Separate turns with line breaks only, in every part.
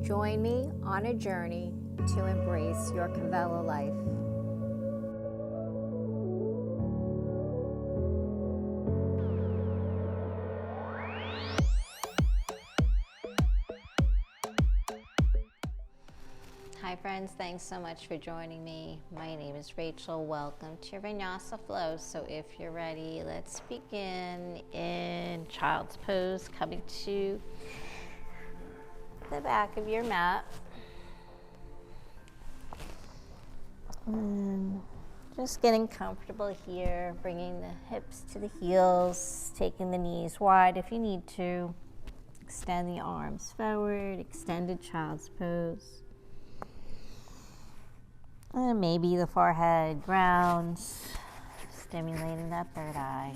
Join me on a journey to embrace your Kavela life. Hi friends, thanks so much for joining me. My name is Rachel. Welcome to Vinyasa Flow. So if you're ready, let's begin in child's pose, coming to the back of your mat. And just getting comfortable here, bringing the hips to the heels, taking the knees wide if you need to. Extend the arms forward, extended child's pose. And maybe the forehead grounds, stimulating that third eye.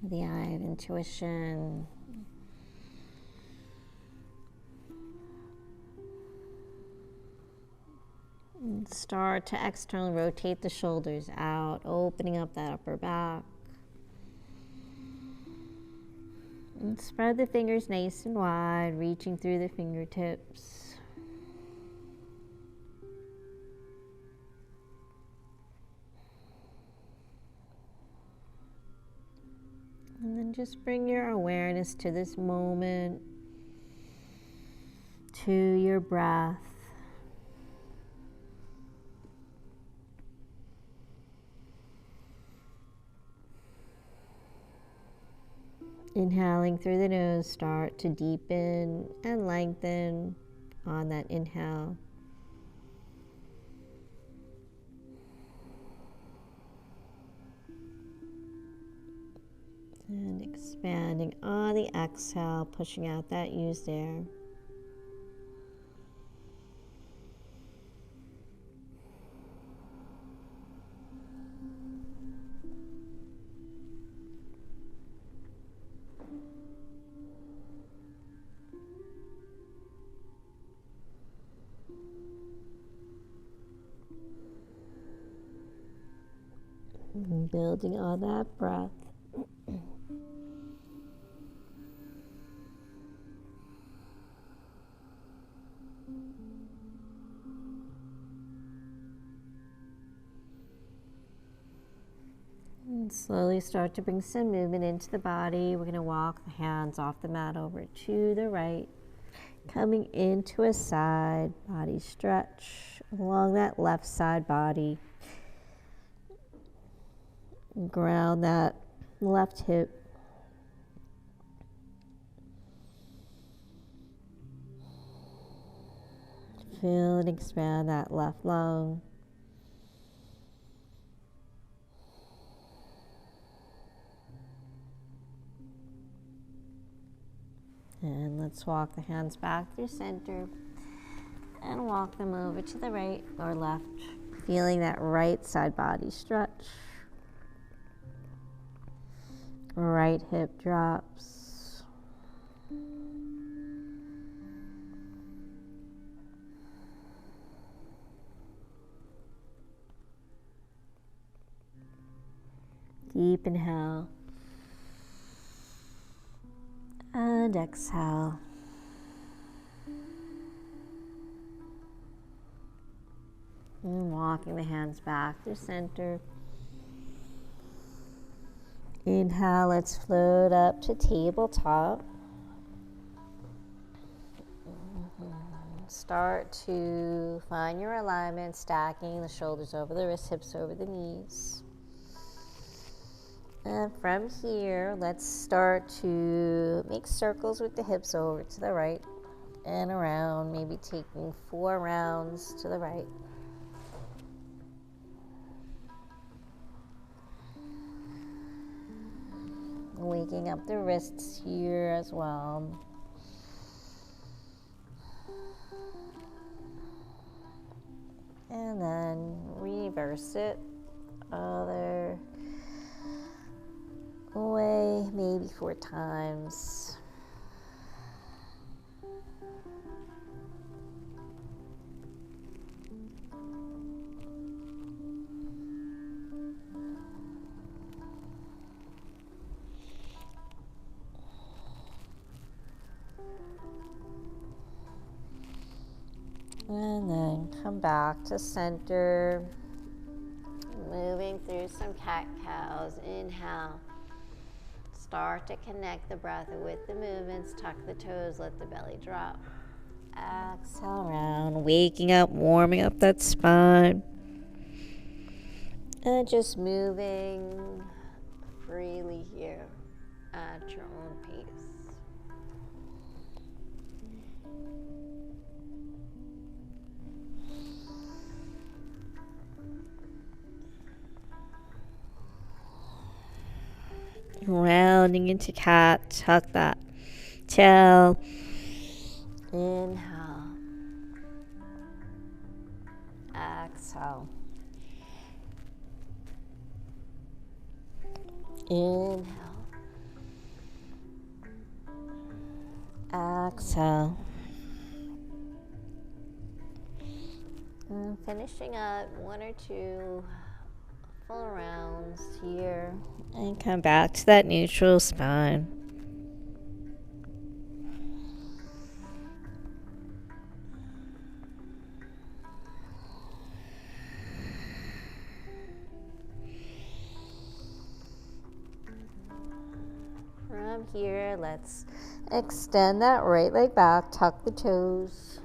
The eye of intuition. And start to externally rotate the shoulders out, opening up that upper back. And spread the fingers nice and wide, reaching through the fingertips. And then just bring your awareness to this moment, to your breath. Inhaling through the nose, start to deepen and lengthen on that inhale. And expanding on the exhale, pushing out that used air. And building on that breath. And slowly start to bring some movement into the body. We're going to walk the hands off the mat over to the right, coming into a side body stretch along that left side body. Ground that left hip. Feel and expand that left lung. And let's walk the hands back through center and walk them over to the right or left, feeling that right side body stretch. Right hip drops. Deep inhale. And exhale. And walking the hands back to center. Inhale, let's float up to tabletop. Start to find your alignment, stacking the shoulders over the wrists, hips over the knees. And from here, let's start to make circles with the hips over to the right and around, maybe taking 4 rounds to the right. Waking up the wrists here as well. And then reverse it other way, maybe 4 times. And then come back to center. Moving through some cat-cows. Inhale. Start to connect the breath with the movements. Tuck the toes, let the belly drop. Exhale around, waking up, warming up that spine. And just moving freely here at your own pace. Rounding into cat, tuck that tail. Inhale. Exhale. Inhale. Exhale. And finishing up 1 or 2 full rounds here. And come back to that neutral spine. From here, let's extend that right leg back, tuck the toes.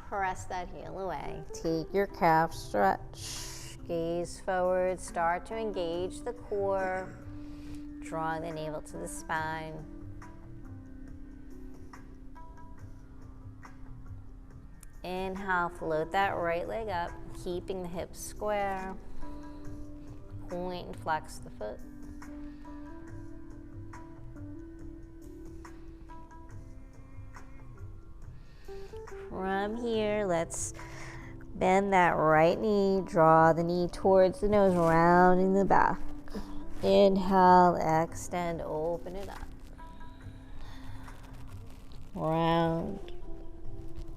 Press that heel away. Take your calf stretch. Gaze forward. Start to engage the core. Drawing the navel to the spine. Inhale, float that right leg up, keeping the hips square. Point and flex the foot. From here, let's bend that right knee, draw the knee towards the nose, rounding the back. Inhale, extend, open it up. Round,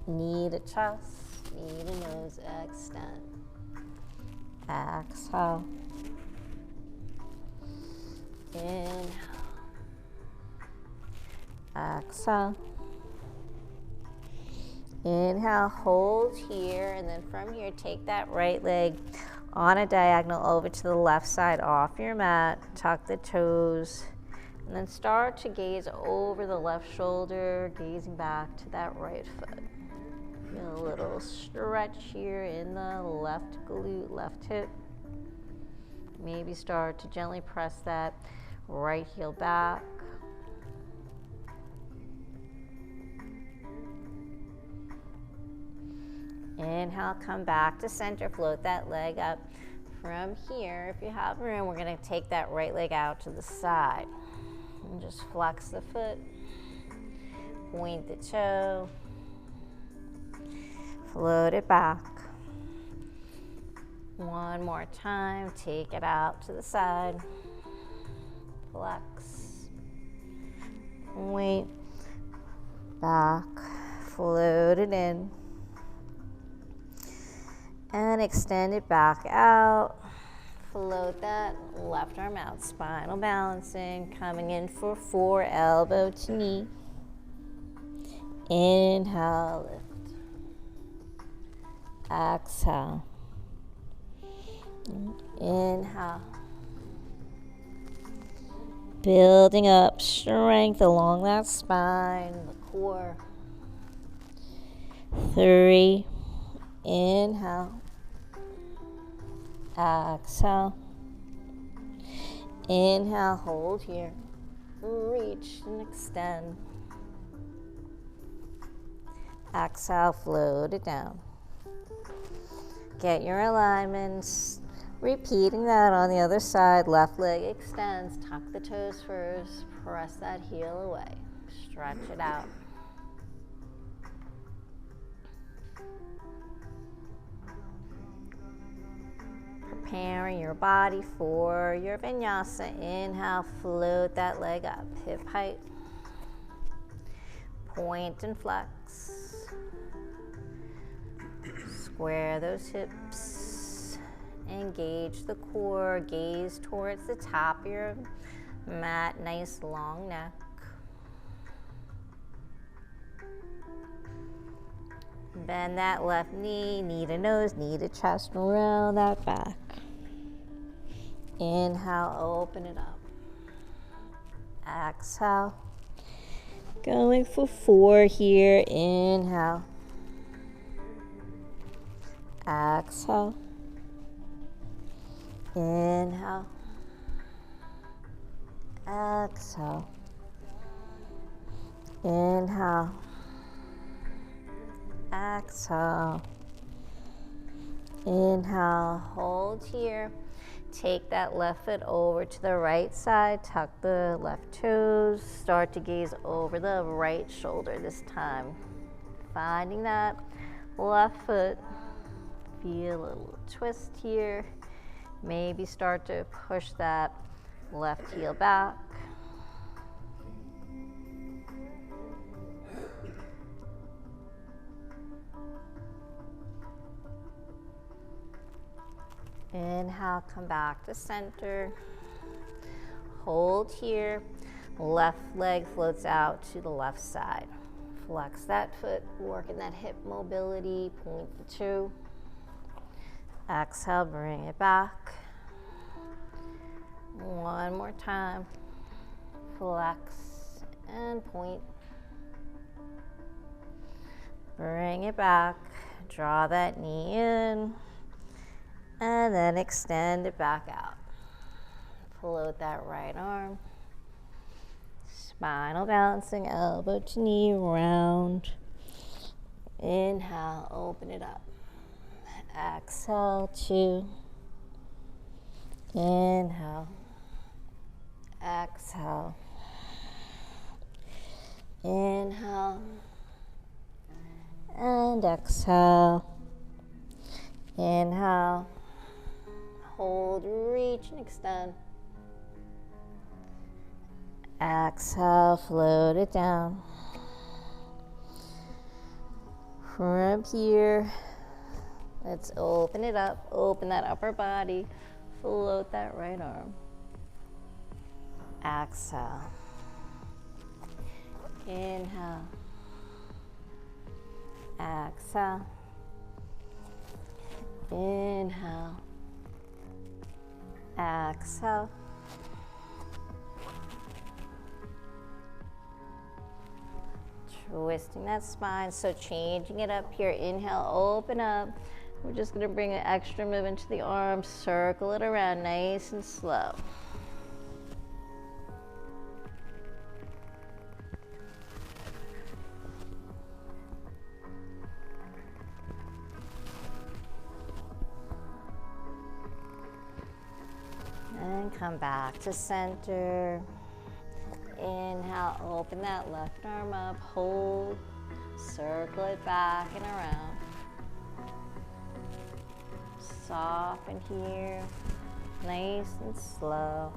knee to chest, knee to nose, extend. Exhale. Inhale. Exhale. Inhale, hold here, and then from here, take that right leg on a diagonal over to the left side off your mat. Tuck the toes, and then start to gaze over the left shoulder, gazing back to that right foot. Feel a little stretch here in the left glute, left hip. Maybe start to gently press that right heel back. Inhale, come back to center, float that leg up. From here, if you have room, we're going to take that right leg out to the side. And just flex the foot, point the toe, float it back. One more time, take it out to the side. Flex, point, back, float it in. And extend it back out. Float that left arm out, spinal balancing, coming in for 4, elbow to knee. Inhale, lift. Exhale. Inhale. Building up strength along that spine, the core. 3. Inhale. Exhale. Inhale, hold here. Reach and extend. Exhale, float it down. Get your alignments. Repeating that on the other side. Left leg extends. Tuck the toes first. Press that heel away. Stretch it out. Preparing your body for your vinyasa. Inhale, float that leg up, hip height. Point and flex. Square those hips. Engage the core. Gaze towards the top of your mat. Nice long neck. Bend that left knee, knee to nose, knee to chest, round that back. Inhale, open it up. Exhale. Going for 4 here. Inhale. Exhale. Inhale. Exhale. Inhale. Exhale. Inhale. Hold here. Take that left foot over to the right side. Tuck the left toes. Start to gaze over the right shoulder this time. Finding that left foot. Feel a little twist here. Maybe start to push that left heel back. Inhale, come back to center. Hold here. Left leg floats out to the left side. Flex that foot, working that hip mobility, point the 2. Exhale, bring it back. One more time. Flex and point. Bring it back. Draw that knee in. And then extend it back out. Float that right arm. Spinal balancing, elbow to knee, round. Inhale, open it up. Exhale, 2. Inhale. Exhale. Inhale. And exhale. Inhale. Hold, reach, and extend. Exhale, float it down. From here, let's open it up. Open that upper body. Float that right arm. Exhale. Inhale. Exhale. Inhale. Exhale. Twisting that spine, so changing it up here. Inhale, open up. We're just going to bring an extra move into the arms. Circle it around nice and slow. And come back to center. Inhale, open that left arm up, hold, circle it back and around. Soften here, nice and slow.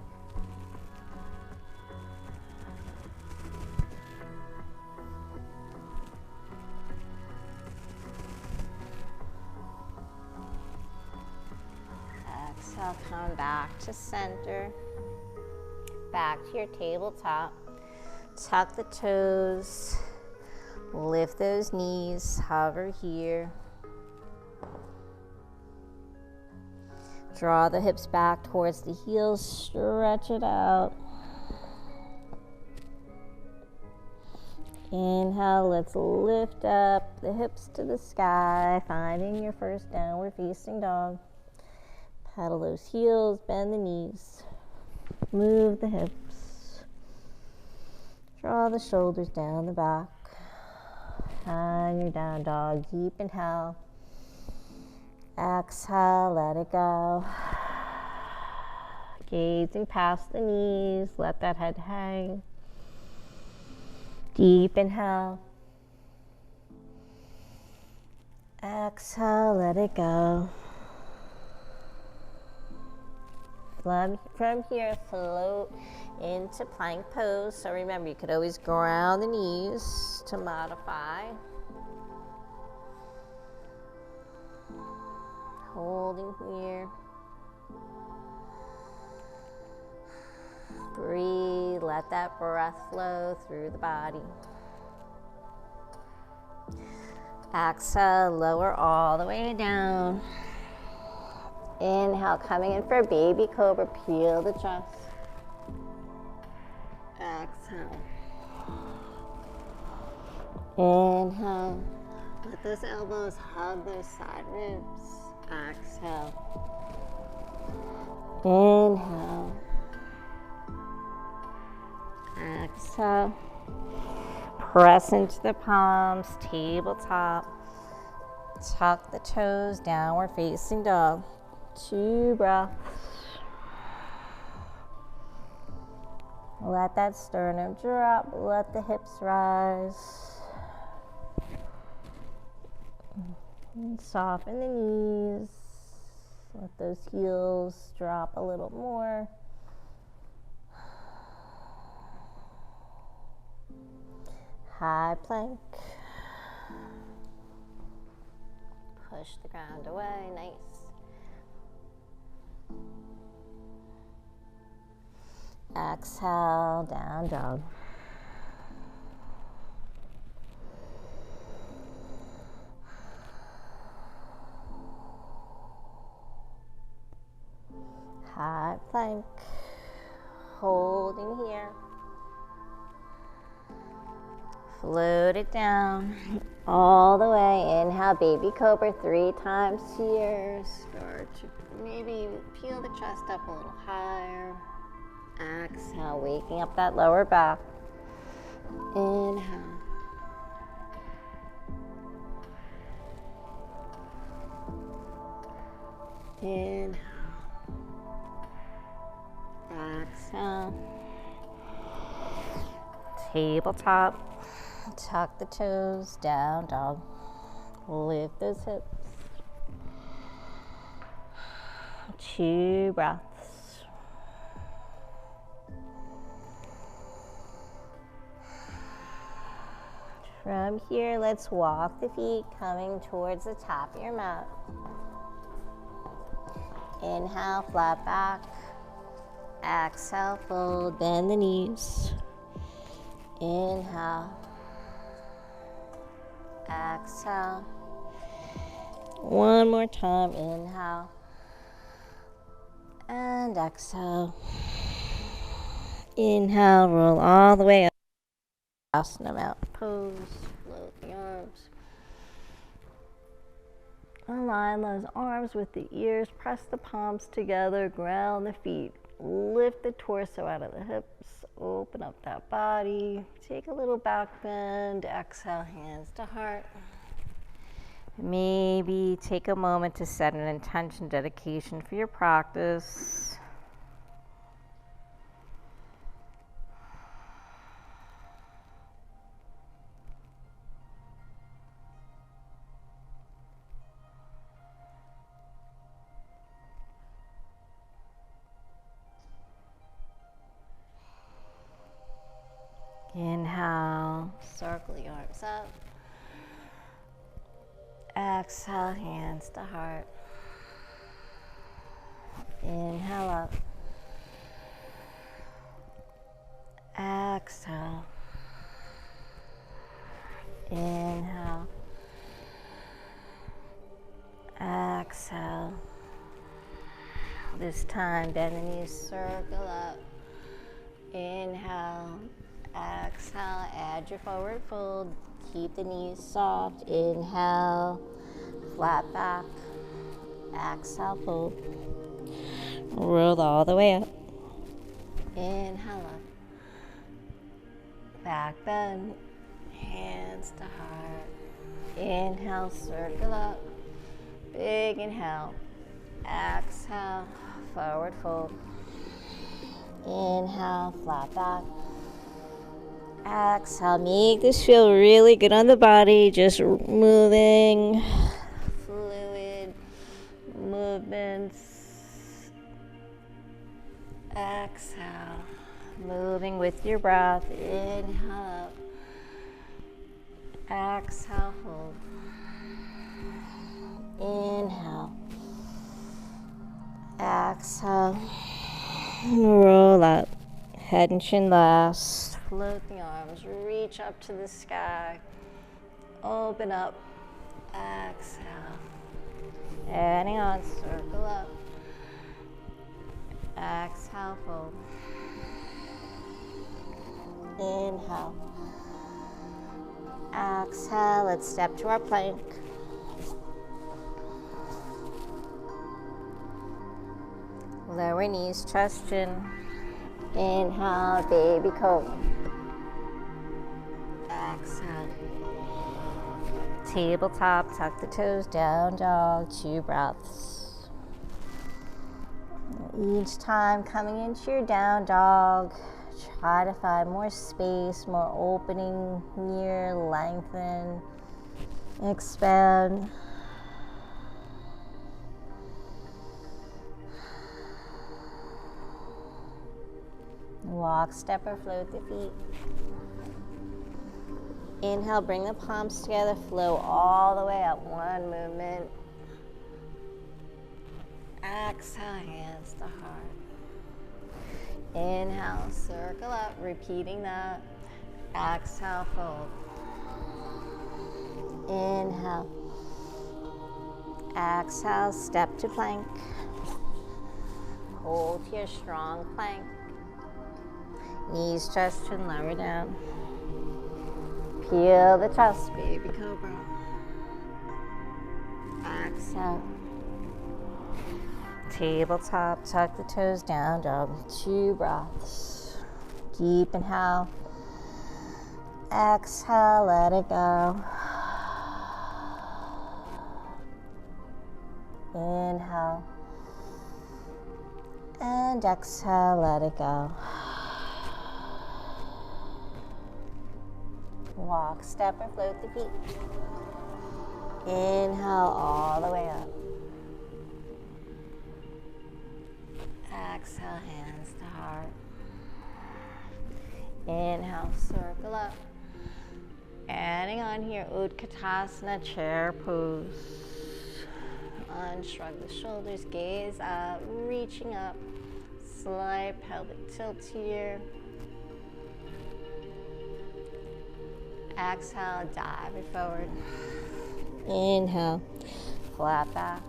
Exhale, come back to center. Back to your tabletop. Tuck the toes. Lift those knees. Hover here. Draw the hips back towards the heels. Stretch it out. Inhale, let's lift up the hips to the sky, finding your first downward facing dog. Pedal those heels, bend the knees. Move the hips. Draw the shoulders down the back. And your down dog. Deep inhale. Exhale, let it go. Gazing past the knees. Let that head hang. Deep inhale. Exhale, let it go. From here, float into plank pose. So remember, you could always ground the knees to modify. Holding here. Breathe, let that breath flow through the body. Exhale, lower all the way down. Inhale, coming in for baby cobra, peel the chest. Exhale. Inhale. Let those elbows hug those side ribs. Exhale. Inhale. Exhale. Press into the palms, tabletop. Tuck the toes, downward facing dog. 2 breaths. Let that sternum drop, let the hips rise. And soften the knees. Let those heels drop a little more. High plank. Push the ground away, nice. Exhale, down dog. High plank. Holding here. Float it down all the way. Inhale, baby cobra 3 times here. Start to maybe peel the chest up a little higher. Exhale, waking up that lower back. Inhale. Inhale. Exhale. Tabletop. Tuck the toes, down dog. Lift those hips. 2 breaths. From here, let's walk the feet coming towards the top of your mat. Inhale, flat back. Exhale, fold, bend the knees. Inhale. Exhale. One more time, inhale. And exhale. Inhale, roll all the way up. Asana mountain pose, float the arms. Align those arms with the ears, press the palms together, ground the feet. Lift the torso out of the hips, open up that body. Take a little back bend, exhale, hands to heart. Maybe take a moment to set an intention, dedication for your practice. Inhale, circle the arms up. Exhale, hands to heart. Inhale up. Exhale. Inhale. Exhale. This time, bend the knees, circle up. Inhale. Exhale, add your forward fold. Keep the knees soft. Inhale, flat back. Exhale, fold. Roll all the way up. Inhale up. Back bend. Hands to heart. Inhale, circle up. Big inhale. Exhale, forward fold. Inhale, flat back. Exhale, make this feel really good on the body, just moving, fluid movements. Exhale, moving with your breath. Inhale, exhale, hold. Inhale, exhale, roll up, head and chin last. Float the arms, reach up to the sky, open up, Exhale. Adding on, circle up. Exhale, fold. Inhale. Exhale, let's step to our plank. Lower knees, chest, chin. Inhale, baby cobra. Exhale. Tabletop, tuck the toes, down dog, 2 breaths. Each time coming into your down dog, try to find more space, more opening here, lengthen, expand. Walk, step, or float the feet. Inhale, bring the palms together, flow all the way up, 1 movement. Exhale, hands to heart. Inhale, circle up, repeating that. Exhale, fold. Inhale. Exhale, step to plank. Hold here, strong plank. Knees, chest, chin, lower down. Peel the chest, baby cobra. Exhale. Tabletop, tuck the toes, down dog, 2 breaths. Deep inhale. Exhale, let it go. Inhale. And exhale, let it go. Walk, step, or float the feet. Inhale all the way up. Exhale, hands to heart. Inhale, circle up. Adding on here, Utkatasana, chair pose. Unshrug the shoulders, gaze up, reaching up. Slight pelvic tilt here. Exhale, dive it forward. Inhale, flat back.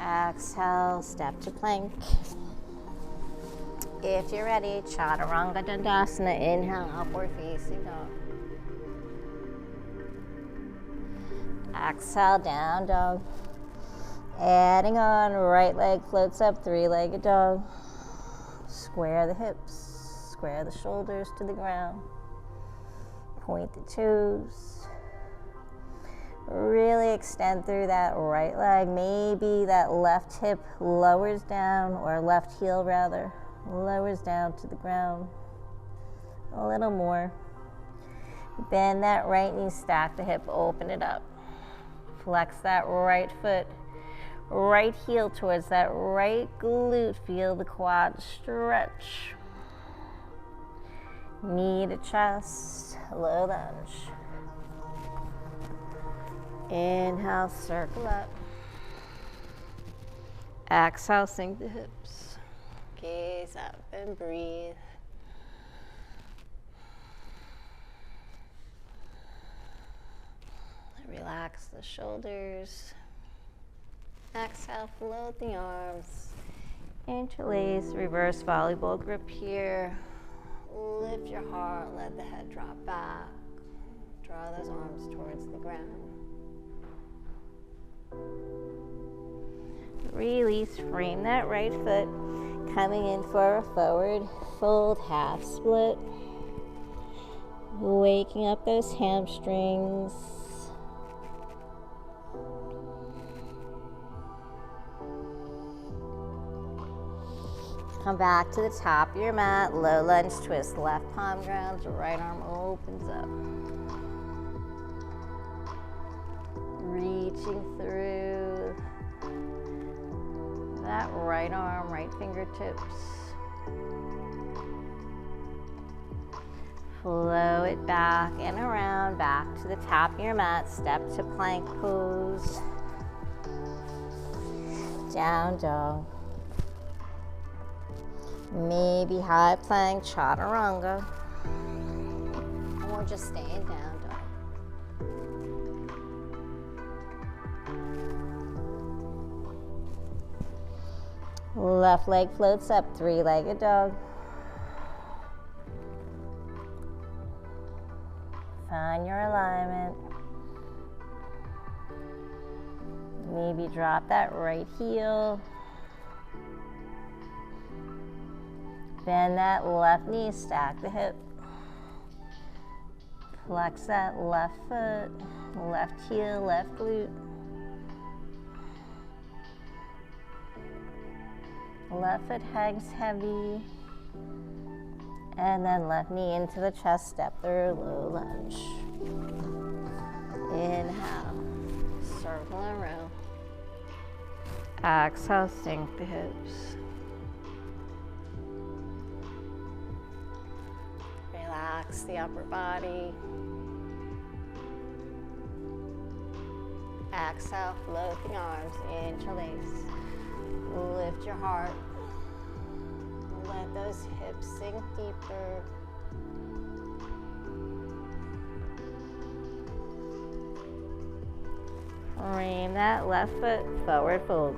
Exhale, step to plank. If you're ready, Chaturanga Dandasana. Inhale, upward facing dog. Exhale, down dog. Adding on, right leg floats up, 3-legged dog. Square the hips, square the shoulders to the ground. Point the toes. Really extend through that right leg. Maybe that left hip lowers down, or left heel rather, lowers down to the ground. A little more. Bend that right knee, stack the hip, open it up. Flex that right foot. Right heel towards that right glute. Feel the quad stretch. Knee to chest, low lunge. Inhale, circle up. Exhale, sink the hips. Gaze up and breathe. Relax the shoulders. Exhale, float the arms. Interlace, reverse volleyball grip here. Lift your heart, let the head drop back. Draw those arms towards the ground. Release, frame that right foot. Coming in for a forward fold, half split. Waking up those hamstrings. Come back to the top of your mat, low lunge twist, left palm grounds, right arm opens up. Reaching through that right arm, right fingertips. Flow it back and around, back to the top of your mat, step to plank pose. Down dog. Maybe high plank, chaturanga, or just staying down dog. Left leg floats up, three-legged dog. Find your alignment. Maybe drop that right heel. Bend that left knee, stack the hip. Flex that left foot, left heel, left glute. Left foot hangs heavy. And then left knee into the chest, step through, low lunge. Inhale, circle and row. Exhale, sink the hips. Relax the upper body. Exhale, float the arms, interlace. Lift your heart. Let those hips sink deeper. Frame that left foot, forward fold.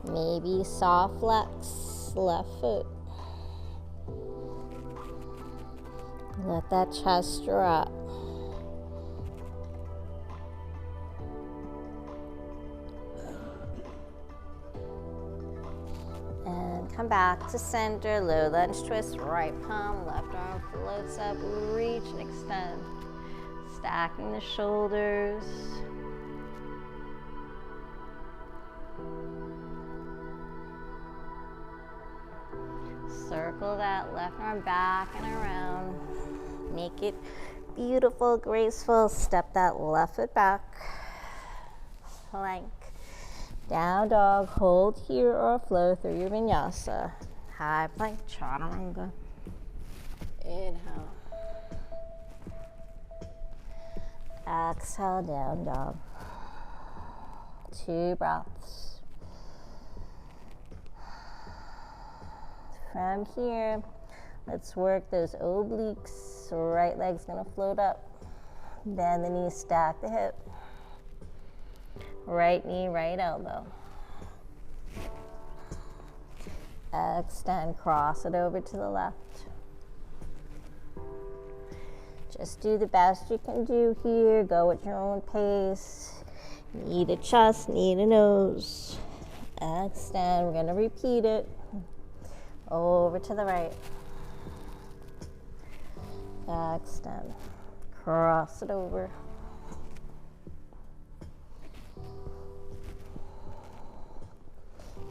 Maybe soft flex, left foot. Let that chest drop. And come back to center, low lunge twist, right palm, left arm floats up, reach and extend. Stacking the shoulders. Circle that left arm back and around. Make it beautiful, graceful. Step that left foot back. Plank. Down dog. Hold here or flow through your vinyasa. High plank, chaturanga. Inhale. Exhale, down dog. 2 breaths. From here, let's work those obliques. Right leg's gonna float up. Bend the knee, stack the hip. Right knee, right elbow. Extend, cross it over to the left. Just do the best you can do here. Go at your own pace. Knee to chest, knee to nose. Extend, we're gonna repeat it. Over to the right. Extend. Cross it over.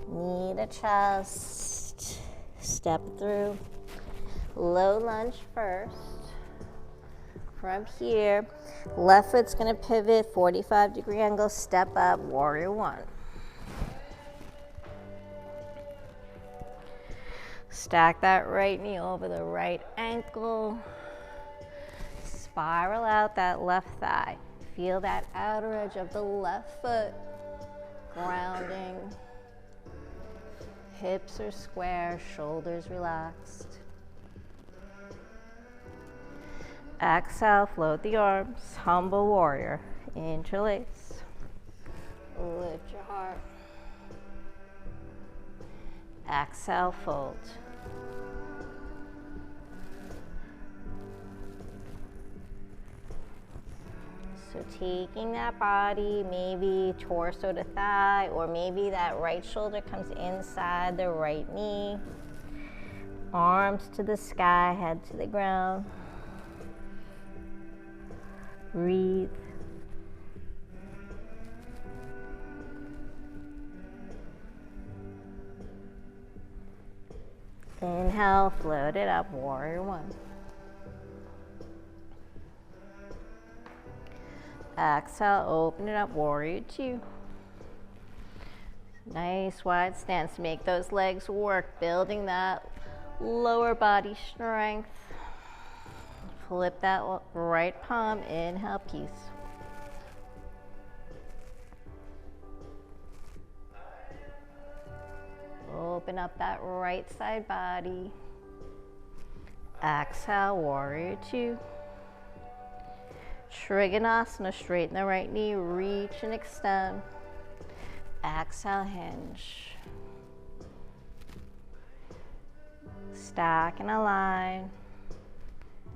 Knee to chest. Step through. Low lunge first. From here, left foot's gonna pivot, 45-degree angle, step up, warrior one. Stack that right knee over the right ankle. Spiral out that left thigh. Feel that outer edge of the left foot. Grounding. Hips are square, shoulders relaxed. Exhale, float the arms. Humble warrior. Interlace. Lift your heart. Exhale, fold. So taking that body, maybe torso to thigh, or maybe that right shoulder comes inside the right knee. Arms to the sky, head to the ground. Breathe. Inhale, float it up, warrior one. Exhale, open it up, warrior two. Nice wide stance. Make those legs work, building that lower body strength. Flip that right palm, inhale, peace. Open up that right side body. Exhale, warrior two. Trigonasana, straighten the right knee, reach and extend. Exhale, hinge. stack and align.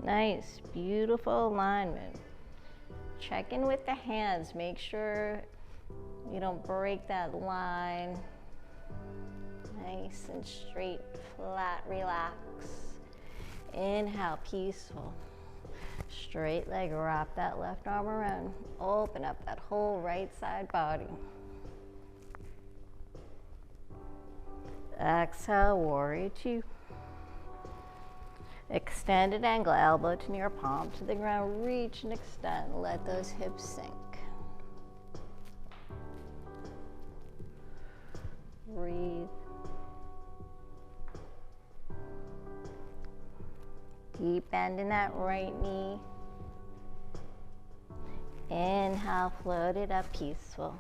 Nice, beautiful alignment. Check in with the hands. Make sure you don't break that line. Nice and straight, flat, relax. Inhale, peaceful. Straight leg, wrap that left arm around. Open up that whole right side body. Exhale, warrior two. Extended angle, elbow to near palm to the ground. Reach and extend, let those hips sink. Breathe. Deep bend in that right knee. Inhale, float it up, peaceful.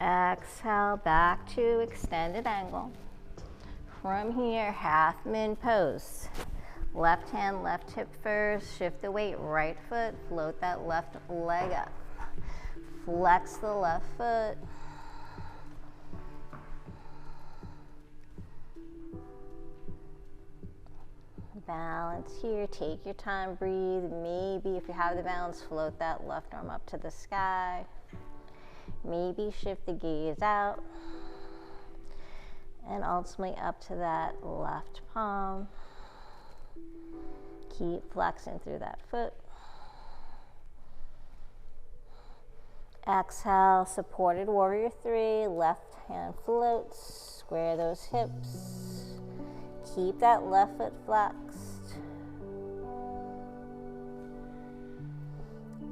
Exhale, back to extended angle. From here, half moon pose. Left hand, left hip first. Shift the weight, right foot. Float that left leg up. Flex the left foot. Balance here, take your time, breathe. Maybe if you have the balance, float that left arm up to the sky. Maybe shift the gaze out. And ultimately up to that left palm. Keep flexing through that foot. Exhale, supported warrior three. Left hand floats, square those hips. Keep that left foot flexed.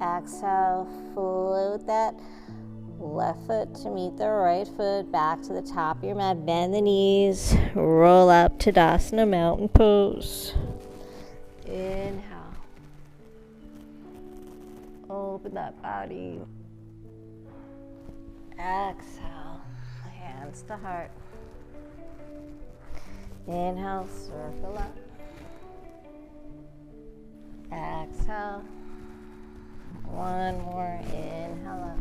Exhale, float that left foot to meet the right foot. Back to the top of your mat. Bend the knees. Roll up to Tadasana, mountain pose. Inhale. Open that body. Exhale. Hands to heart. Inhale, circle up. Exhale. One more. Inhale up.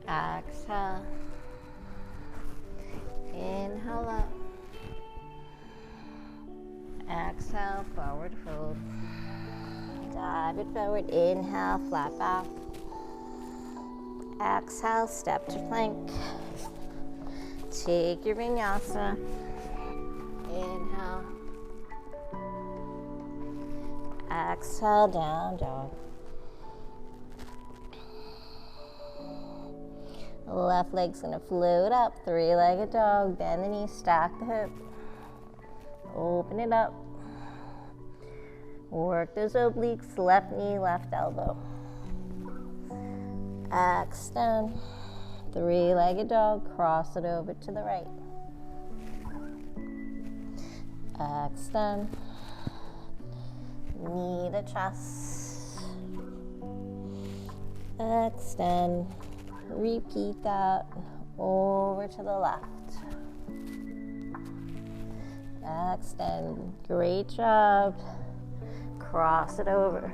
Exhale. Inhale up. Exhale, forward fold. Dive it forward. Inhale, flat back. Exhale, step to plank. Take your vinyasa. Inhale. Exhale, down dog. Left leg's gonna float up, three-legged dog. Bend the knee, stack the hip. Open it up. Work those obliques, left knee, left elbow. Extend. Three-legged dog, cross it over to the right. Extend. Knee to chest. Extend. Repeat that over to the left. Extend. Great job. Cross it over.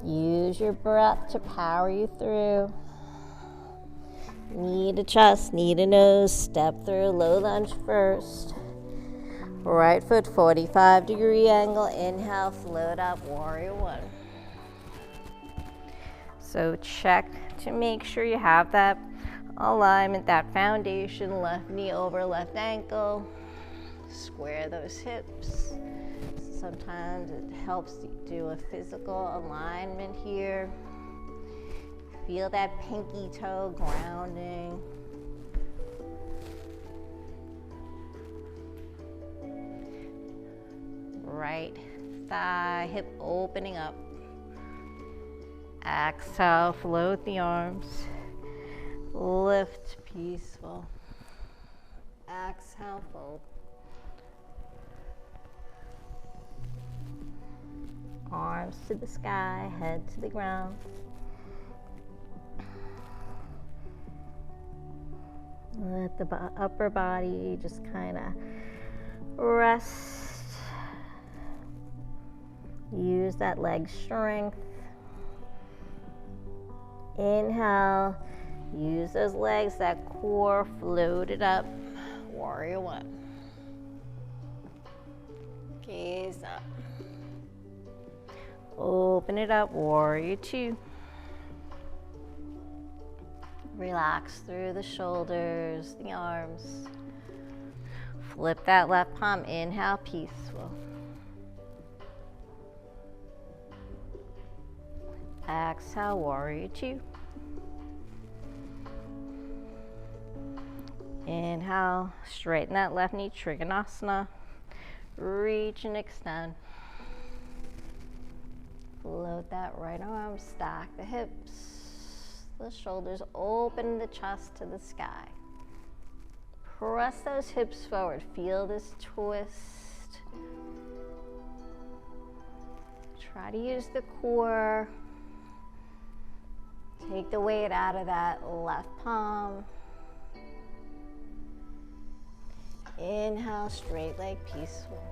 Use your breath to power you through. Knee to chest, knee to nose. Step through, low lunge first. Right foot, 45-degree angle. Inhale, float up, warrior one. So check to make sure you have that alignment, that foundation. Left knee over left ankle. Square those hips. Sometimes it helps to do a physical alignment here. Feel that pinky toe grounding. Right thigh, hip opening up. Exhale, float the arms. Lift, peaceful. Exhale, fold. Arms to the sky, head to the ground. Let the upper body just kind of rest. Use that leg strength. Inhale, Use those legs, that core, float it up. Warrior one. Gaze up. Open it up, warrior two. Relax through the shoulders, the arms. Flip that left palm, inhale, peaceful. Exhale, warrior two. Inhale, straighten that left knee, Trikonasana. Reach and extend. Float that right arm, stack the hips, the shoulders, open the chest to the sky. Press those hips forward, feel this twist. Try to use the core. Take the weight out of that left palm. Inhale, straight leg, peaceful.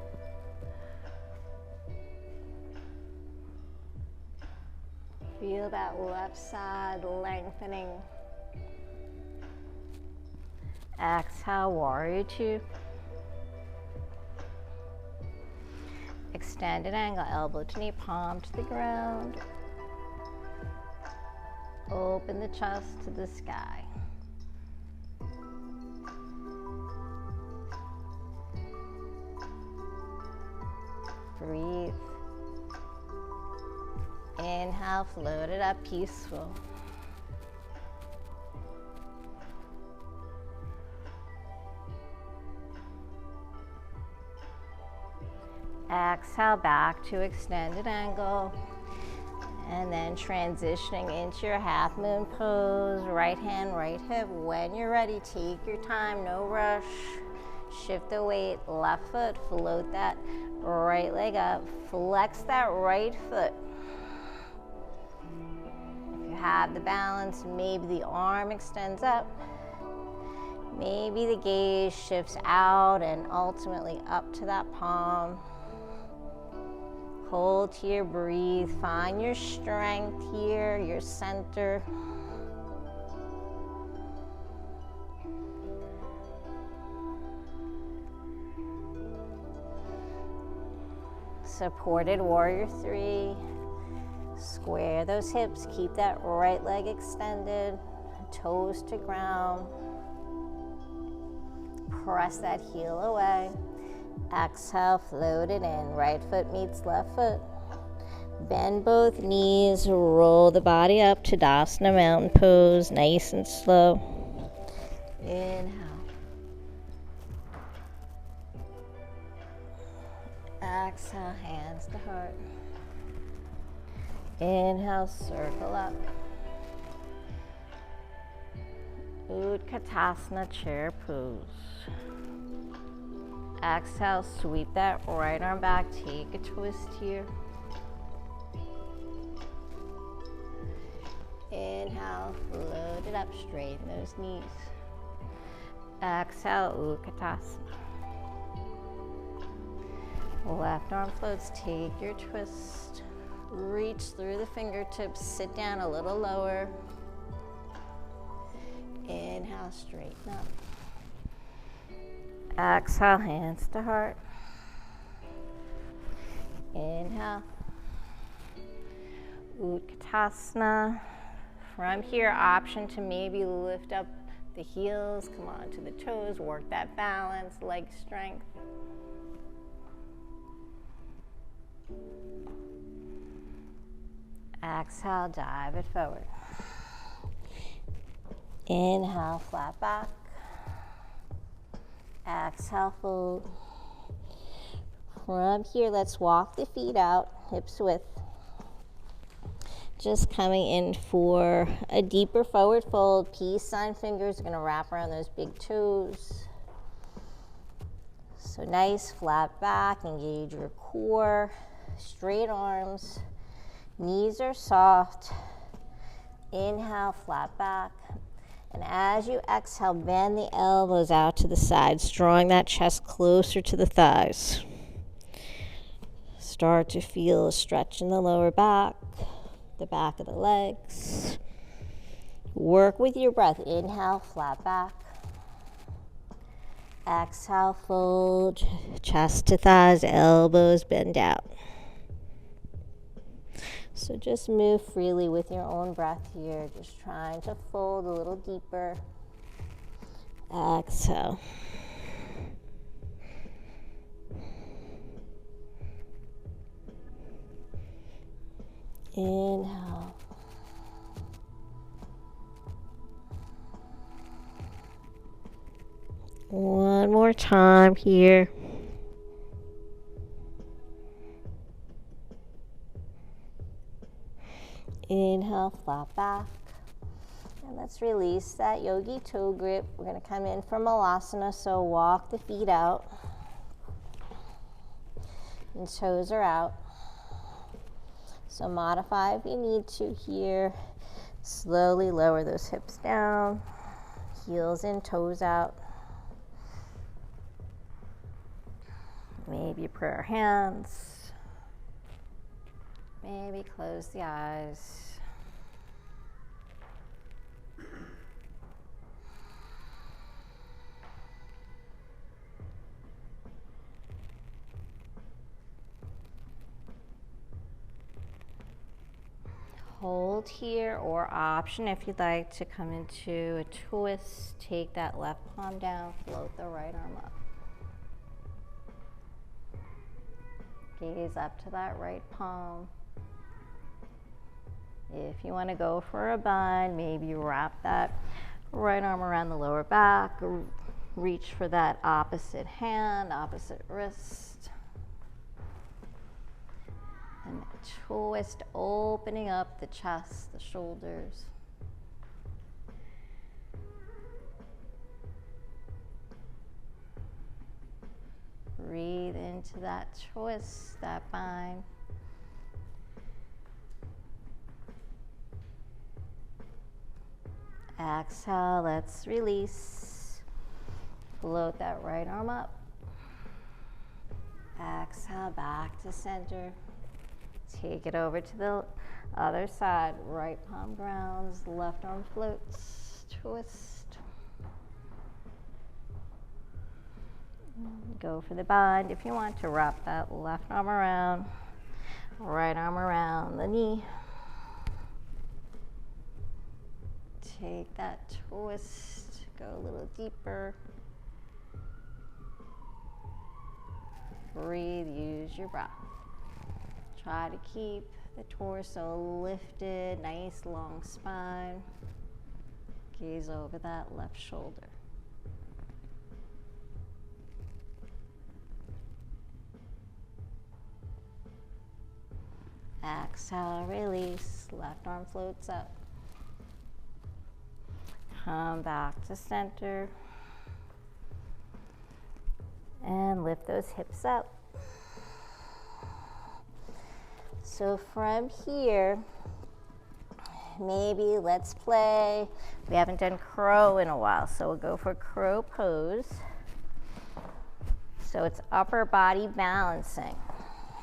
Feel that left side lengthening. Exhale, warrior two. Extended angle, elbow to knee, palm to the ground. Open the chest to the sky. Breathe. Inhale, float it up, peaceful. Exhale, back to extended angle. And then transitioning into your half moon pose, right hand, right hip. When you're ready, take your time, no rush. Shift the weight, left foot, float that right leg up. Flex that right foot. If you have the balance, maybe the arm extends up. Maybe the gaze shifts out and ultimately up to that palm. Hold here, breathe. Find your strength here, your center. Supported warrior three. Square those hips, keep that right leg extended, toes to ground. Press that heel away. Exhale, float it in. Right foot meets left foot. Bend both knees, roll the body up to Tadasana mountain pose, nice and slow. Inhale. Exhale, hands to heart. Inhale, circle up. Utkatasana, chair pose. Exhale, sweep that right arm back, take a twist here. Inhale, float it up, straighten those knees. Exhale, Utkatasana. Left arm floats, take your twist. Reach through the fingertips, sit down a little lower. Inhale, straighten up. Exhale, hands to heart. Inhale. Utkatasana. From here, option to maybe lift up the heels, come on to the toes, work that balance, leg strength. Exhale, dive it forward. Inhale, flat back. Exhale, fold. From here, let's walk the feet out, hips width. Just coming in for a deeper forward fold. Peace sign fingers are gonna wrap around those big toes. So nice flat back, engage your core, straight arms, knees are soft. Inhale, flat back. And as you exhale, bend the elbows out to the sides, drawing that chest closer to the thighs. Start to feel a stretch in the lower back, the back of the legs. Work with your breath. Inhale, flat back. Exhale, fold, chest to thighs, elbows bend out. So just move freely with your own breath here, just trying to fold a little deeper. Exhale. Inhale. One more time here. Inhale, flat back. And let's release that yogi toe grip. We're going to come in for malasana, so walk the feet out. And toes are out. So modify if you need to here. Slowly lower those hips down. Heels in, toes out. Maybe prayer hands. Maybe close the eyes. Hold here, or option if you'd like to come into a twist. Take that left palm down, float the right arm up. Gaze up to that right palm. If you want to go for a bind, maybe wrap that right arm around the lower back. Reach for that opposite hand, opposite wrist. And twist, opening up the chest, the shoulders. Breathe into that twist, that bind. Exhale, let's release. Float that right arm up. Exhale, back to center. Take it over to the other side. Right palm grounds, left arm floats, twist. Go for the bind. If you want to wrap that left arm around, right arm around the knee. Take that twist, go a little deeper. Breathe, use your breath. Try to keep the torso lifted, nice long spine. Gaze over that left shoulder. Exhale, release, left arm floats up. Come back to center. And lift those hips up. So from here, maybe let's play. We haven't done crow in a while, so we'll go for crow pose. So it's upper body balancing.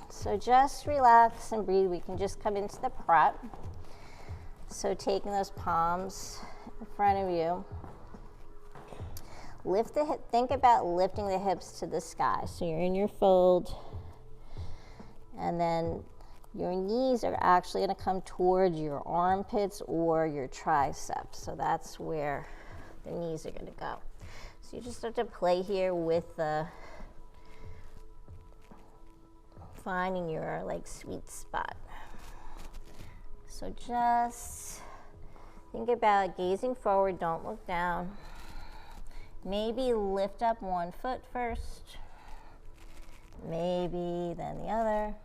So just relax and breathe. We can just come into the prep. So taking those palms in front of you. Lift the hip, think about lifting the hips to the sky. So you're in your fold, and then your knees are actually going to come towards your armpits or your triceps. So that's where the knees are going to go. So you just have to play here with the finding your like sweet spot. So just think about gazing forward, don't look down. Maybe lift up one foot first, maybe then the other.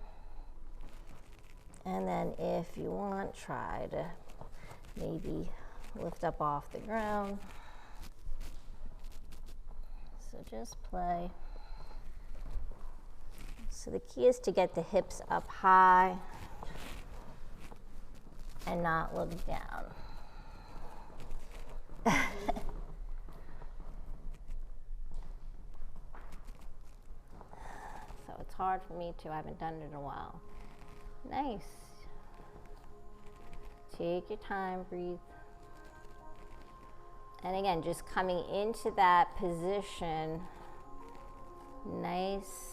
And then if you want, try to maybe lift up off the ground. So just play. So the key is to get the hips up high and not look down. So it's hard for me too. I haven't done it in a while. Nice. Take your time, breathe. And again, just coming into that position, nice.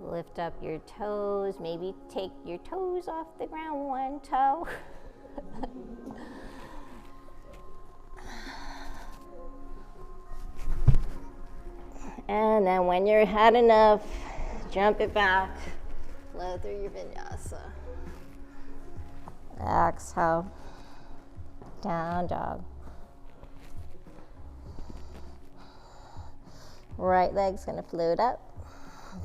Lift up your toes, maybe take your toes off the ground, one toe. And then when you're had enough, jump it back, flow through your vinyasa. Exhale, down dog. Right leg's gonna float up.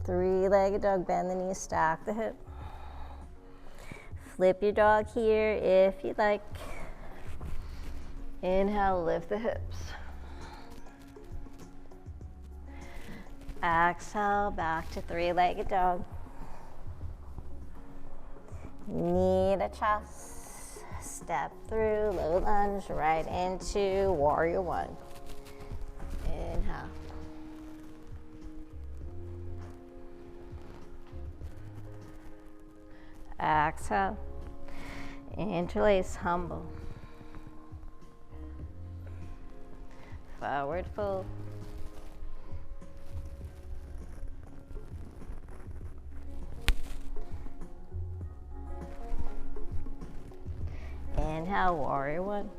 Three-legged dog, bend the knees, stack the hip. Flip your dog here if you like. Inhale, lift the hips. Exhale, back to three-legged dog. Knee to chest. Step through, low lunge, right into warrior one. Inhale. Exhale. Interlace, humble. Forward fold. Inhale, warrior one.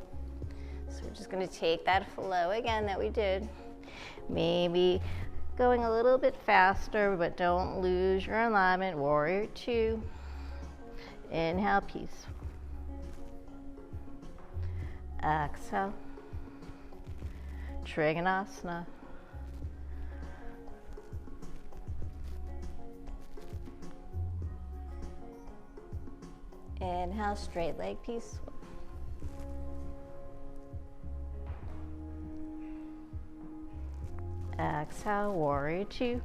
So we're just going to take that flow again that we did. Maybe going a little bit faster, but don't lose your alignment. Warrior two. Inhale, peace. Exhale. Trikonasana. Inhale, straight leg peace. Exhale, warrior two.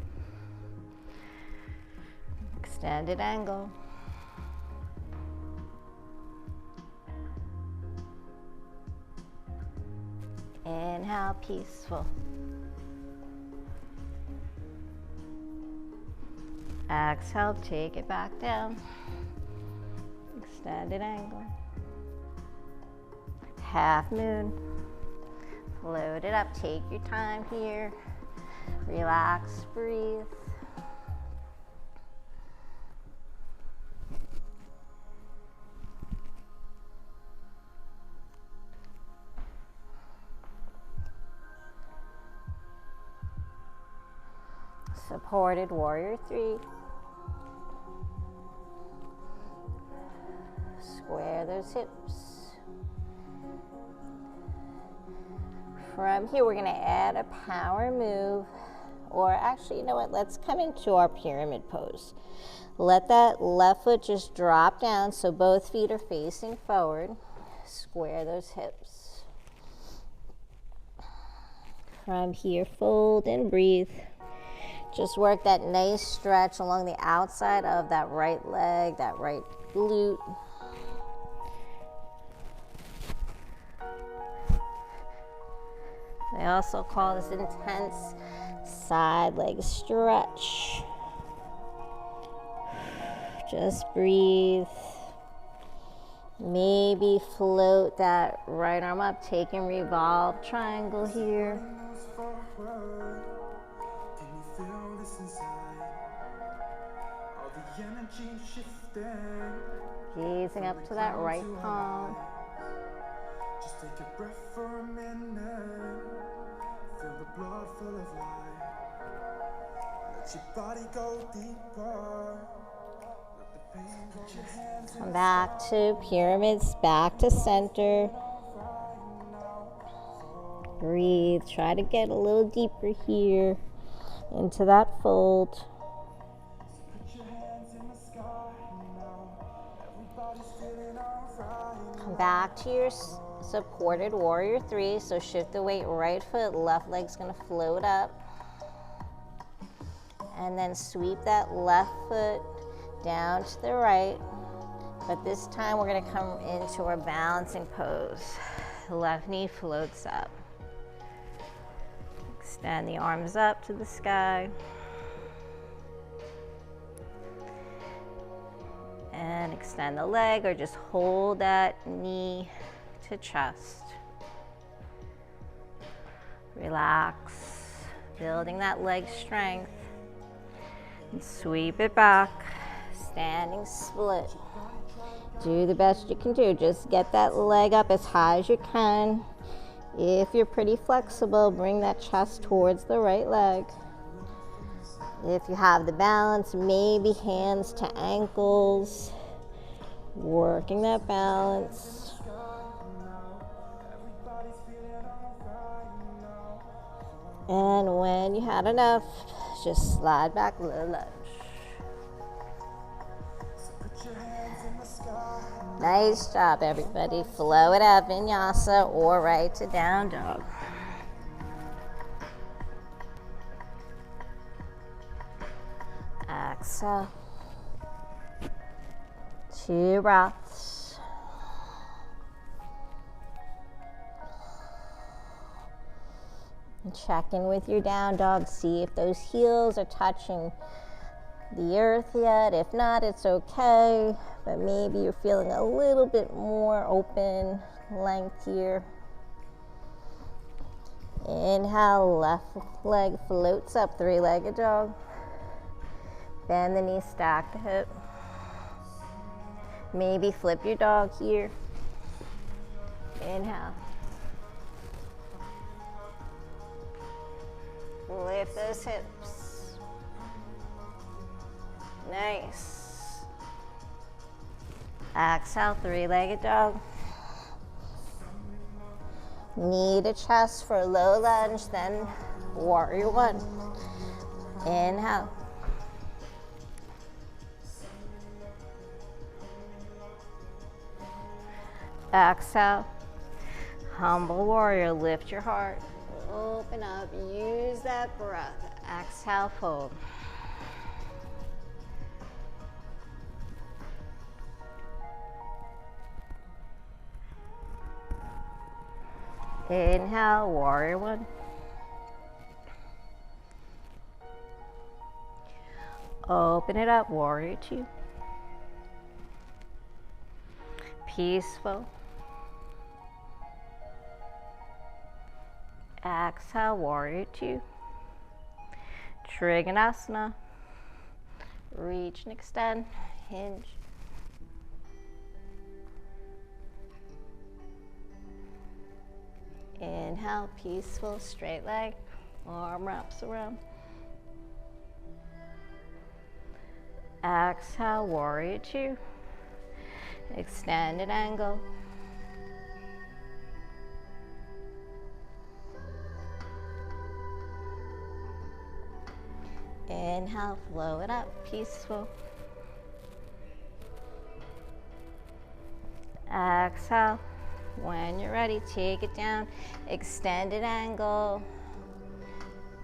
Extended angle. Inhale, peaceful. Exhale, take it back down. Extended angle. Half moon. Float it up, take your time here. Relax, breathe. Supported warrior three. Square those hips. From here, we're going to add a power move, or actually, you know what? Let's come into our pyramid pose. Let that left foot just drop down so both feet are facing forward. Square those hips. From here, fold and breathe. Just work that nice stretch along the outside of that right leg, that right glute. They also call this intense side leg stretch. Just breathe. Maybe float that right arm up, take and revolve triangle here. Gazing up to that right palm.
Just take a breath for a minute. Feel the blood full of life. Let your body go deeper. Let the pain go your hands.
Come back to pyramids, back to center. Breathe. Try to get a little deeper here into that fold. Come back to your supported warrior three. So shift the weight, right foot, left leg's gonna float up. And then sweep that left foot down to the right. But this time we're gonna come into our balancing pose. Left knee floats up. Extend the arms up to the sky. And extend extend the leg or just hold that knee to chest. Relax, building that leg strength. And sweep it back, standing split. Do the best you can do. Just get that leg up as high as you can. If you're pretty flexible, bring that chest towards the right leg. If you have the balance, maybe hands to ankles, working that balance. And when you had enough, just slide back, low lunge. Nice job, everybody. Flow it up, Vinyasa, or right to down dog. Exhale. 2 breaths. And check in with your down dog. See if those heels are touching the earth yet. If not, it's okay. But maybe you're feeling a little bit more open length here. Inhale, left leg floats up, 3-legged dog. Bend the knee, stack the hip. Maybe flip your dog here. Inhale. Lift those hips. Nice. Exhale, 3-legged dog. Knee to chest for low lunge, then warrior 1. Inhale. Exhale. Humble warrior, lift your heart. Open up, use that breath. Exhale, fold. Inhale, warrior 1. Open it up, warrior 2. Peaceful. Exhale, warrior 2. Trikonasana. Reach and extend, hinge. Inhale, peaceful, straight leg, arm wraps around. Exhale, warrior 2. Extended angle. Inhale, flow it up, peaceful. Exhale. When you're ready, take it down, extended angle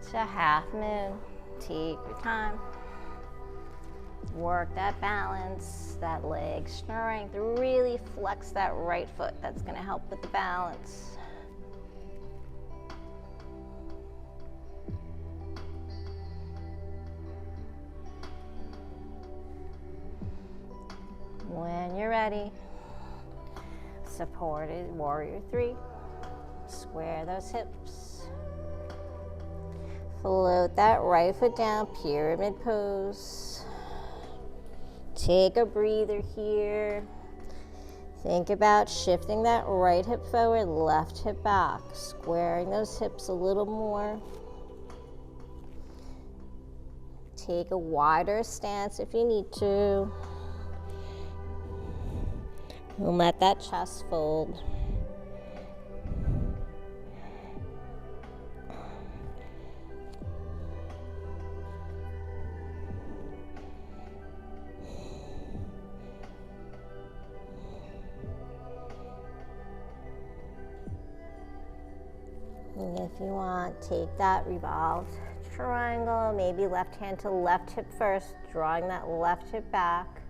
to half moon. Take your time. Work that balance, that leg strength. Really flex that right foot. That's going to help with the balance. When you're ready, supported warrior 3. Square those hips. Float that right foot down, pyramid pose. Take a breather here. Think about shifting that right hip forward, left hip back. Squaring those hips a little more. Take a wider stance if you need to. And let that chest fold. And if you want, take that revolved triangle, maybe left hand to left hip first, drawing that left hip back,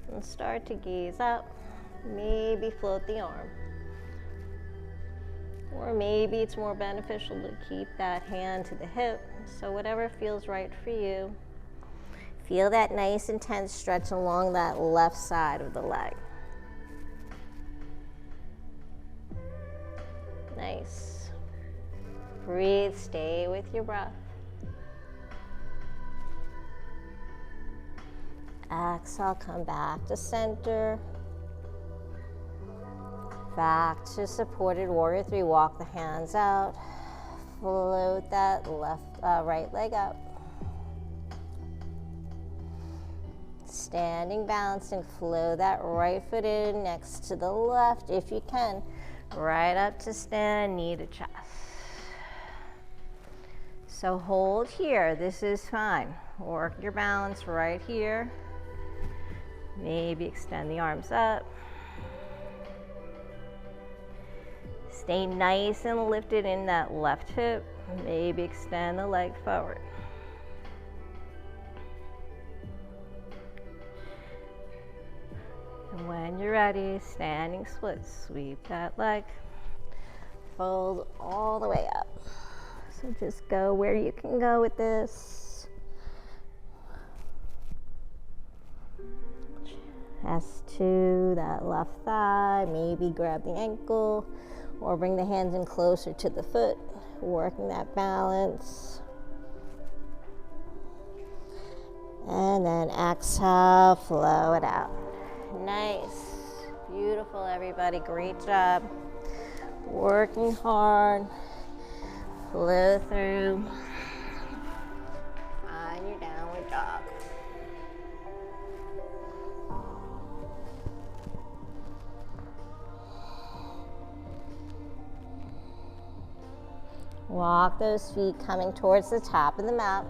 and start to gaze up. Maybe float the arm. Or maybe it's more beneficial to keep that hand to the hip. So whatever feels right for you. Feel that nice intense stretch along that left side of the leg. Nice. Breathe, stay with your breath. Exhale, come back to center. Back to supported warrior 3. Walk the hands out. Float that right leg up. Standing balancing, flow that right foot in next to the left if you can. Right up to stand, knee to chest. So hold here, this is fine. Work your balance right here. Maybe extend the arms up. Stay nice and lifted in that left hip. Maybe extend the leg forward. And when you're ready, standing split, sweep that leg. Fold all the way up. So just go where you can go with this. S2, that left thigh, maybe grab the ankle or bring the hands in closer to the foot, working that balance. And then exhale, flow it out. Nice, beautiful everybody, great job. Working hard, flow through. Find your downward dog. Walk those feet coming towards the top of the mat.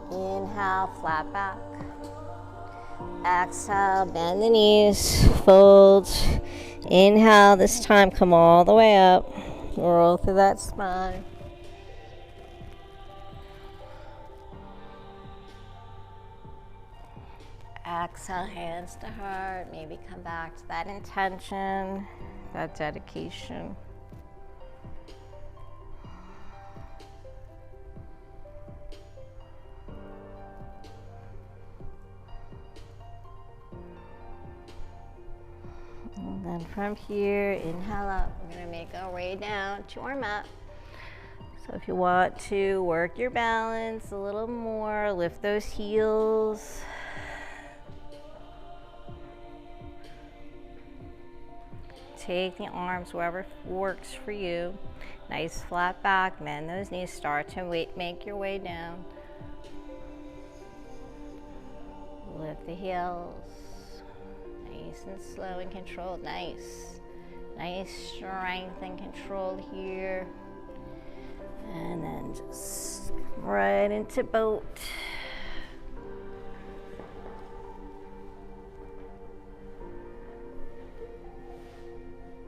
Inhale, flat back. Exhale, bend the knees, fold. Inhale, this time come all the way up. Roll through that spine. Exhale, hands to heart. Maybe come back to that intention, that dedication. And then from here, inhale up. We're going to make our way down to our mat. So if you want to work your balance a little more, lift those heels. Take the arms wherever works for you. Nice flat back, bend those knees, start to make your way down. Lift the heels. Nice and slow and controlled. Nice. Nice strength and control here. And then just right into boat.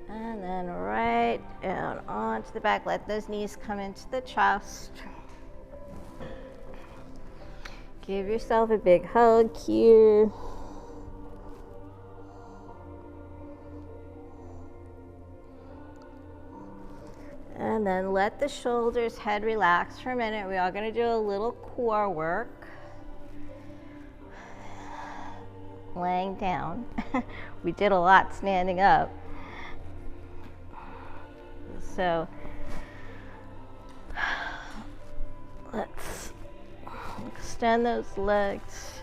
And then right down onto the back. Let those knees come into the chest. Give yourself a big hug here. And then let the shoulders, head relax for a minute. We are going to do a little core work. Laying down. We did a lot standing up. So let's extend those legs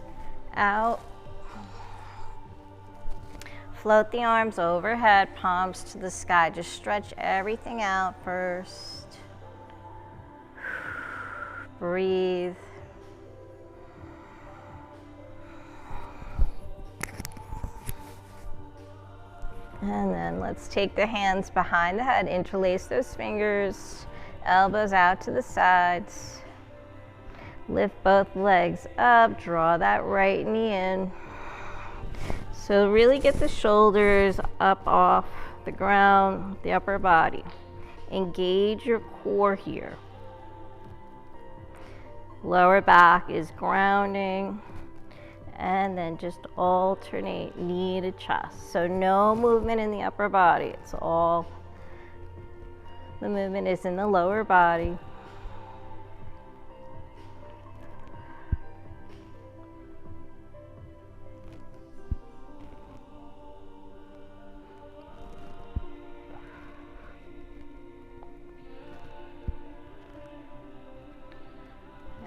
out. Float the arms overhead, palms to the sky. Just stretch everything out first. Breathe. And then let's take the hands behind the head, interlace those fingers, elbows out to the sides. Lift both legs up, draw that right knee in. So really get the shoulders up off the ground, the upper body. Engage your core here. Lower back is grounding. And then just alternate knee to chest. So no movement in the upper body. It's all The movement is in the lower body.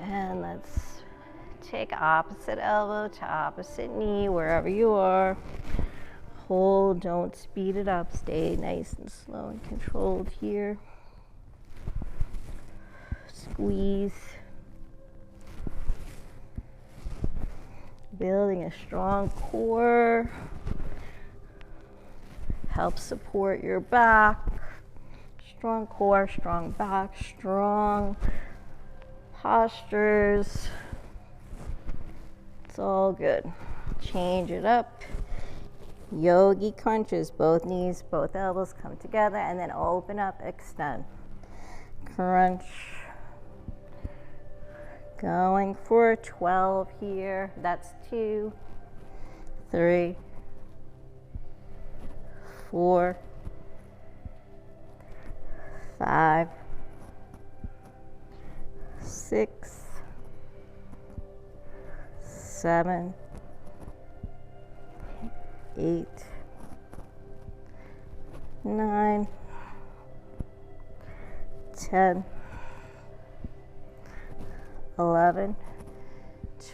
And let's take opposite elbow to opposite knee, wherever you are. Hold, don't speed it up. Stay nice and slow and controlled here. Squeeze. Building a strong core. Help support your back. Strong core, strong back, strong postures. It's all good. Change it up. Yogi crunches, both knees, both elbows come together, and then open up, extend. Crunch. Going for 12 here. That's 2, 3, 4, 5, 6, 7, 8, 9, 10, 11,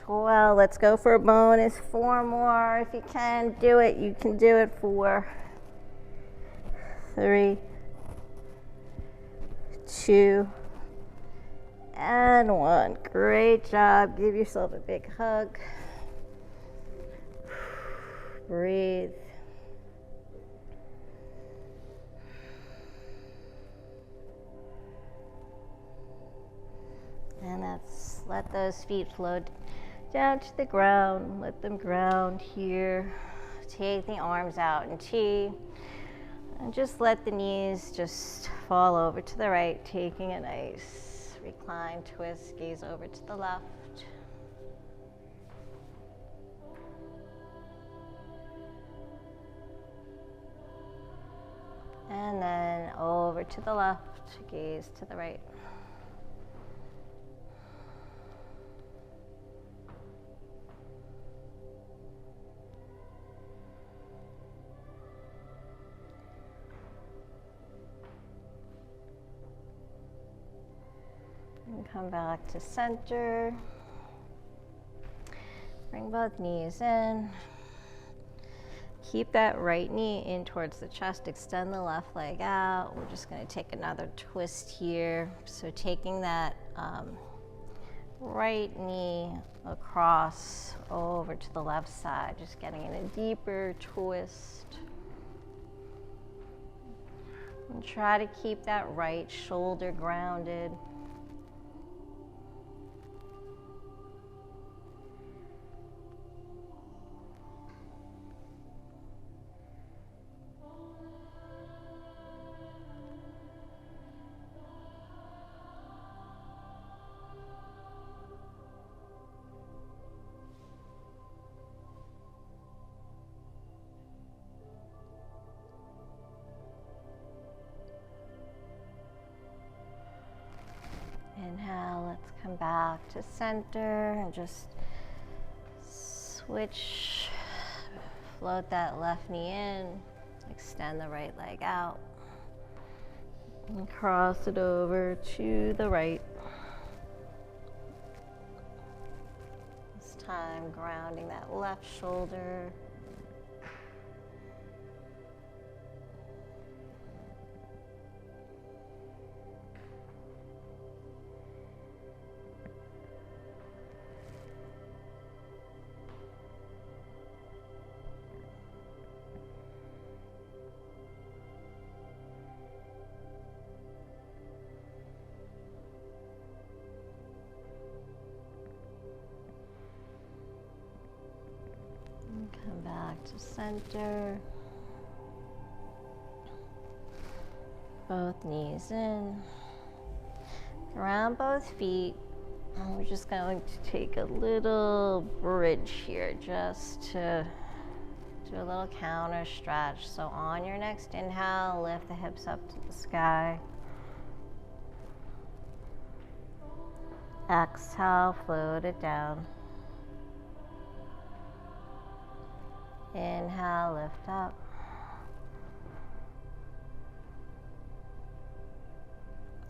12. Let's go for a bonus. 4 more. If you can do it, you can do it. 4, 3, 2, and 1. Great job. Give yourself a big hug. Breathe. And let those feet flow down to the ground. Let them ground here. Take the arms out in T. And just let the knees just fall over to the right, taking a nice recline twist, gaze over to the left. And then over to the left, gaze to the right. And come back to center. Bring both knees in. Keep that right knee in towards the chest. Extend the left leg out. We're just going to take another twist here. So taking that right knee across over to the left side, just getting in a deeper twist. And try to keep that right shoulder grounded. Inhale, let's come back to center and just switch, float that left knee in, extend the right leg out, and cross it over to the right. This time grounding that left shoulder. Come back to center. Both knees in. Ground both feet. And we're just going to take a little bridge here just to do a little counter stretch. So on your next inhale, lift the hips up to the sky. Exhale, float it down. Inhale, lift up.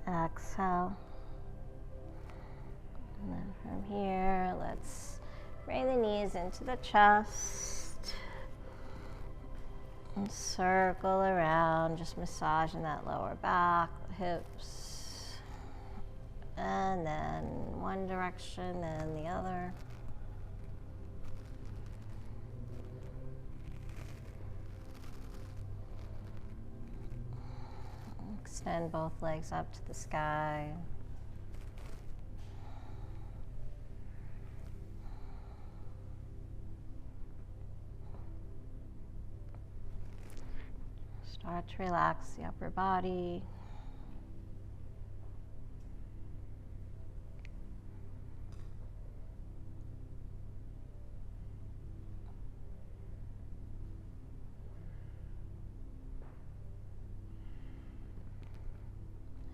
Exhale. And then from here, let's bring the knees into the chest. And circle around, just massaging that lower back, the hips. And then one direction and the other. Extend both legs up to the sky. Start to relax the upper body.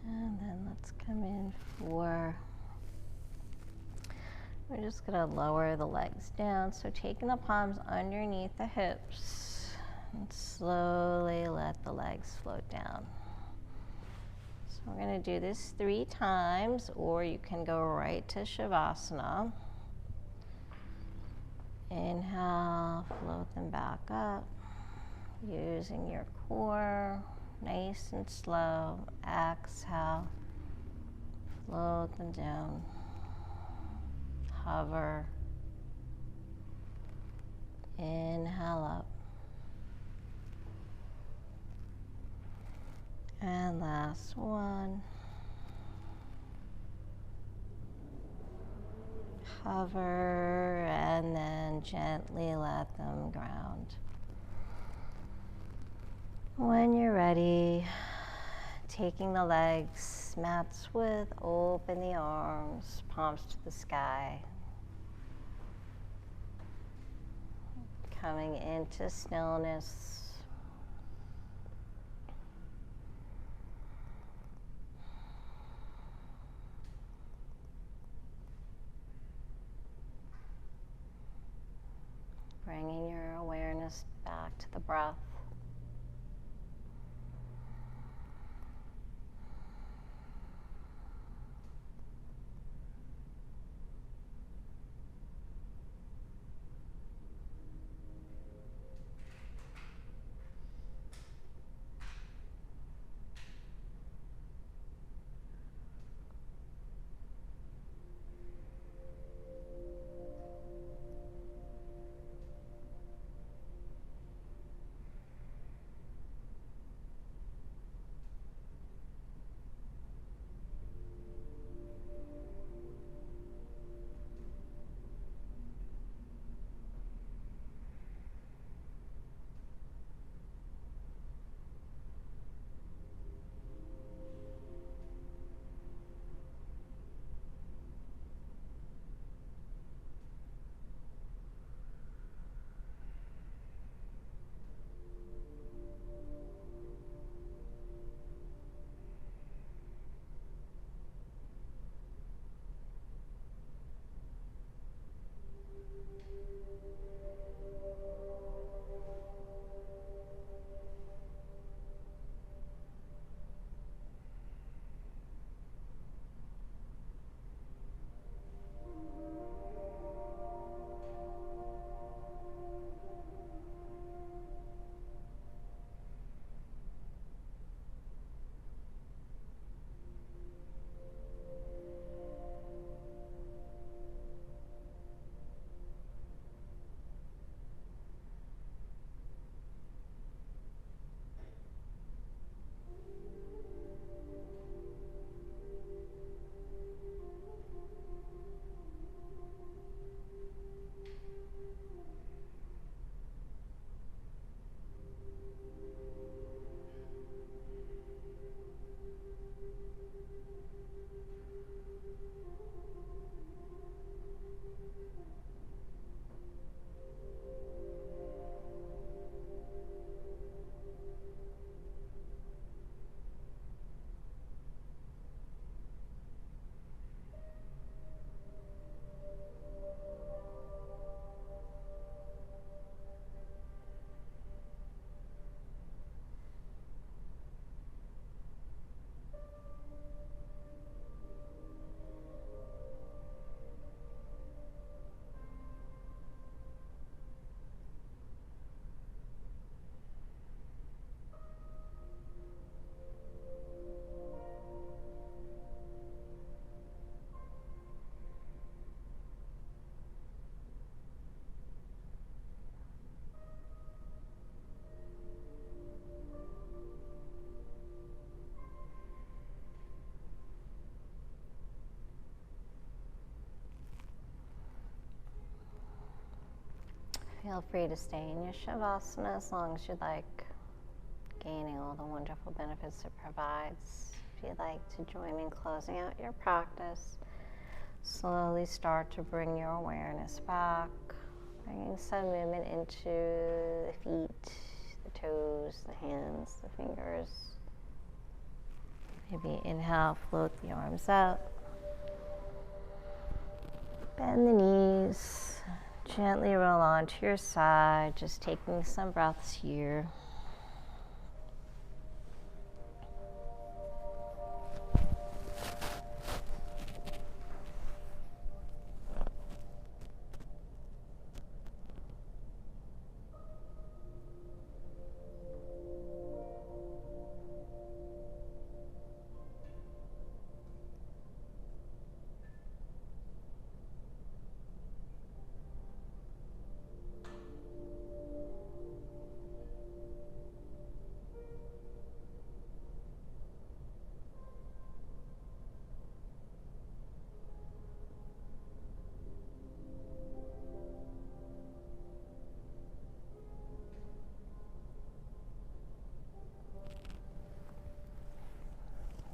And then let's come in for, we're just going to lower the legs down. So taking the palms underneath the hips and slowly let the legs float down. So we're going to do this 3 times, or you can go right to Shavasana. Inhale, float them back up, using your core, nice and slow. Exhale, float them down. Hover. Inhale up. And last one. Hover and then gently let them ground. When you're ready, taking the legs mat's width, open the arms, palms to the sky. Coming into stillness. Bringing your awareness back to the breath. Feel free to stay in your Shavasana as long as you'd like, gaining all the wonderful benefits it provides. If you'd like to join me in closing out your practice, slowly start to bring your awareness back, bringing some movement into the feet, the toes, the hands, the fingers. Maybe inhale, float the arms up. Bend the knees, gently roll onto your side, just taking some breaths here.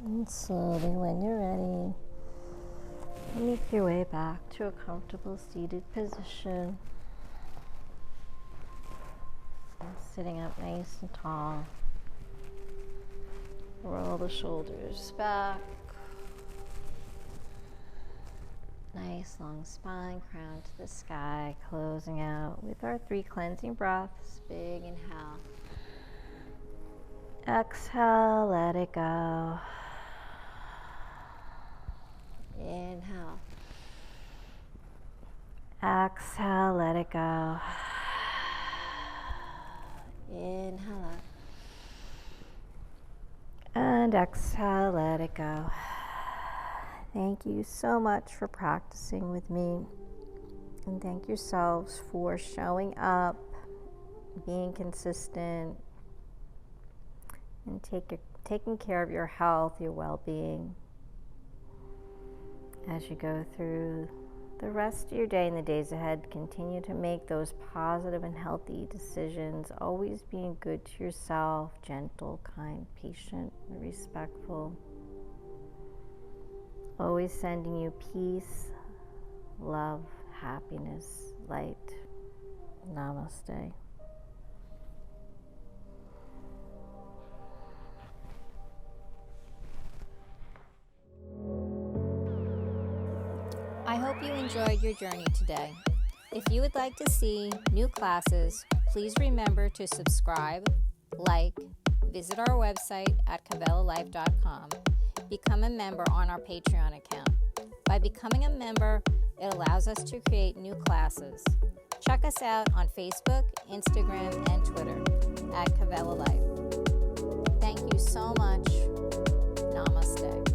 And slowly, when you're ready, make your way back to a comfortable seated position. Sitting up nice and tall. Roll the shoulders back. Nice long spine, crown to the sky, closing out with our 3 cleansing breaths. Big inhale. Exhale, let it go. Inhale. Exhale, let it go. Inhale up. And exhale, let it go. Thank you so much for practicing with me. And thank yourselves for showing up, being consistent, and taking care of your health, your well-being. As you go through the rest of your day and the days ahead, continue to make those positive and healthy decisions, always being good to yourself, gentle, kind, patient, and respectful. Always sending you peace, love, happiness, light. Namaste.
I hope you enjoyed your journey today. If you would like to see new classes, please remember to subscribe, like, visit our website at kavelalife.com, become a member on our Patreon account. By becoming a member, it allows us to create new classes. Check us out on Facebook, Instagram, and Twitter at Kavela Life. Thank you so much. Namaste.